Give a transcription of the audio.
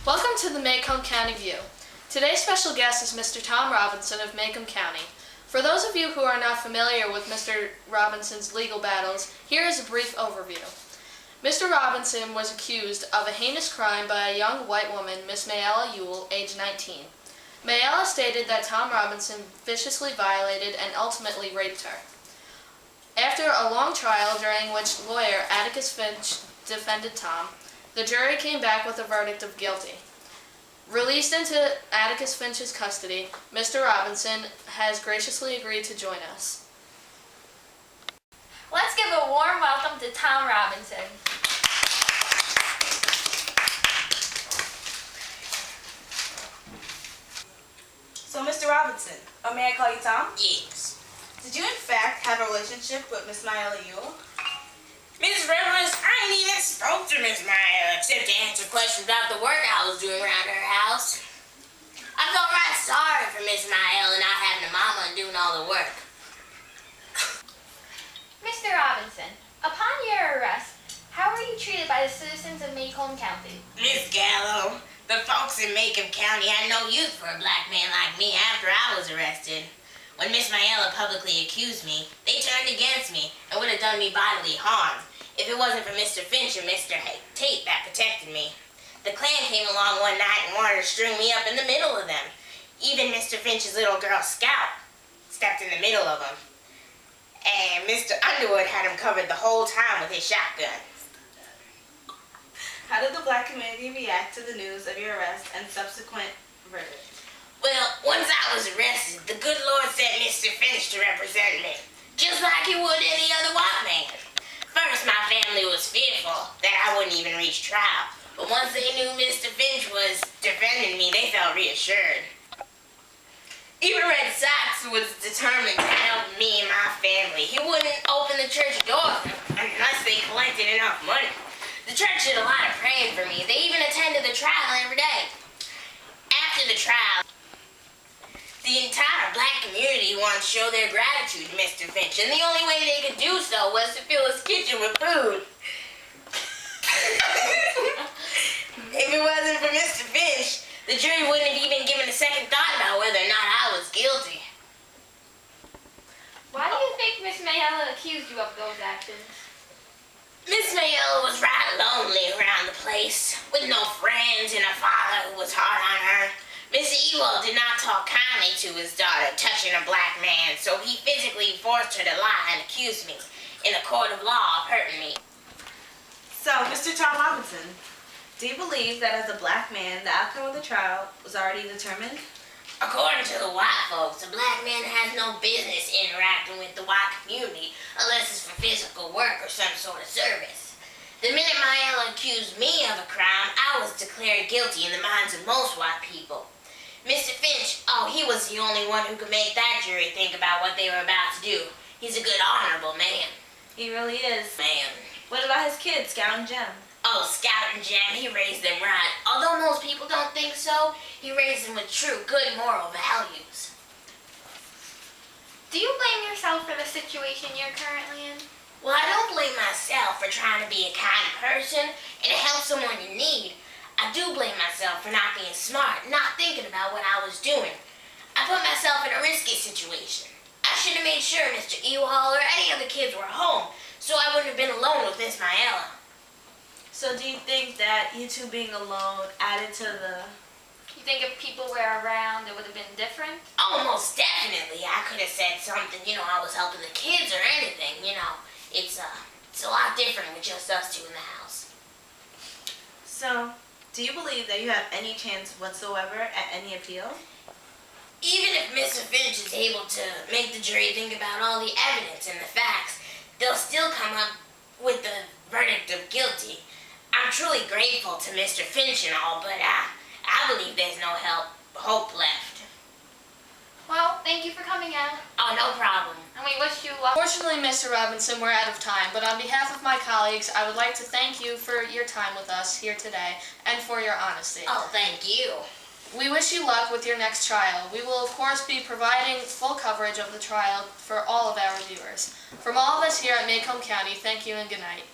Welcome to the Maycomb County View. Today's special guest is Mr. Tom Robinson of Maycomb County. For those of you who are not familiar with Mr. Robinson's legal battles, here is a brief overview. Mr. Robinson was accused of a heinous crime by a young white woman, Miss Mayella Ewell, age 19. Mayella stated that Tom Robinson viciously violated and ultimately raped her. After a long trial during which lawyer Atticus Finch defended Tom, the jury came back with a verdict of guilty. Released into Atticus Finch's custody, Mr. Robinson has graciously agreed to join us. Let's give a warm welcome to Tom Robinson. So, Mr. Robinson, or may I call you Tom? Yes. Did you in fact have a relationship with Miss Mayella Ewell? Miss Rivers, I ain't even spoke to Miss Maya except to answer questions about the work I was doing around her house. I felt right sorry for Miss Maya and not having a mama and doing all the work. Mr. Robinson, upon your arrest, how were you treated by the citizens of Maycomb County? Miss Gallo, the folks in Maycomb County had no use for a black man like me after I was arrested. When Miss Mayella publicly accused me, they turned against me and would have done me bodily harm if it wasn't for Mr. Finch and Mr. Tate that protected me. The Klan came along one night and wanted to string me up in the middle of them. Even Mr. Finch's little girl Scout stepped in the middle of them. And Mr. Underwood had him covered the whole time with his shotgun. How did the black community react to the news of your arrest and subsequent verdict? Well, once I was arrested, the good Lord sent Mr. Finch to represent me, just like he would any other white man. First, my family was fearful that I wouldn't even reach trial, but once they knew Mr. Finch was defending me, they felt reassured. Even Red Sox was determined to help me and my family. He wouldn't open the church door unless they collected enough money. The church did a lot of praying for me. They even attended the trial every day. After the trial, the entire black community wanted to show their gratitude to Mr. Finch, and the only way they could do so was to fill his kitchen with food. If it wasn't for Mr. Finch, the jury wouldn't have even given a second thought about whether or not I was guilty. Why do you think Miss Mayella accused you of those actions? Miss Mayella was right lonely around the place, with no friends and a father who was hard on her. Mr. Ewell did not talk kindly to his daughter, touching a black man, so he physically forced her to lie and accuse me, in a court of law, of hurting me. So, Mr. Tom Robinson, do you believe that as a black man, the outcome of the trial was already determined? According to the white folks, a black man has no business interacting with the white community unless it's for physical work or some sort of service. The minute Mayella accused me of a crime, I was declared guilty in the minds of most white people. Mr. Finch, he was the only one who could make that jury think about what they were about to do. He's a good, honorable man. He really is. Man. What about his kids, Scout and Jem? Oh, Scout and Jem, he raised them right. Although most people don't think so, he raised them with true, good moral values. Do you blame yourself for the situation you're currently in? Well, I don't blame myself for trying to be a kind person and to help someone in need. I do blame myself for not being smart, not thinking about what I was doing. I put myself in a risky situation. I should have made sure Mr. Ewell or any other kids were home, so I wouldn't have been alone with Miss Mayella. So do you think that you two being alone added to the... You think if people were around, it would have been different? Oh, most definitely. I could have said something, I was helping the kids or anything, It's a lot different with just us two in the house. So, do you believe that you have any chance whatsoever at any appeal? Even if Mr. Finch is able to make the jury think about all the evidence and the facts, they'll still come up with the verdict of guilty. I'm truly grateful to Mr. Finch and all, but I believe there's no hope left. Well, thank you for coming out. Oh, no problem. And we wish you luck. Fortunately, Mr. Robinson, we're out of time, but on behalf of my colleagues, I would like to thank you for your time with us here today and for your honesty. Oh, thank you. We wish you luck with your next trial. We will, of course, be providing full coverage of the trial for all of our viewers. From all of us here at Maycomb County, thank you and good night.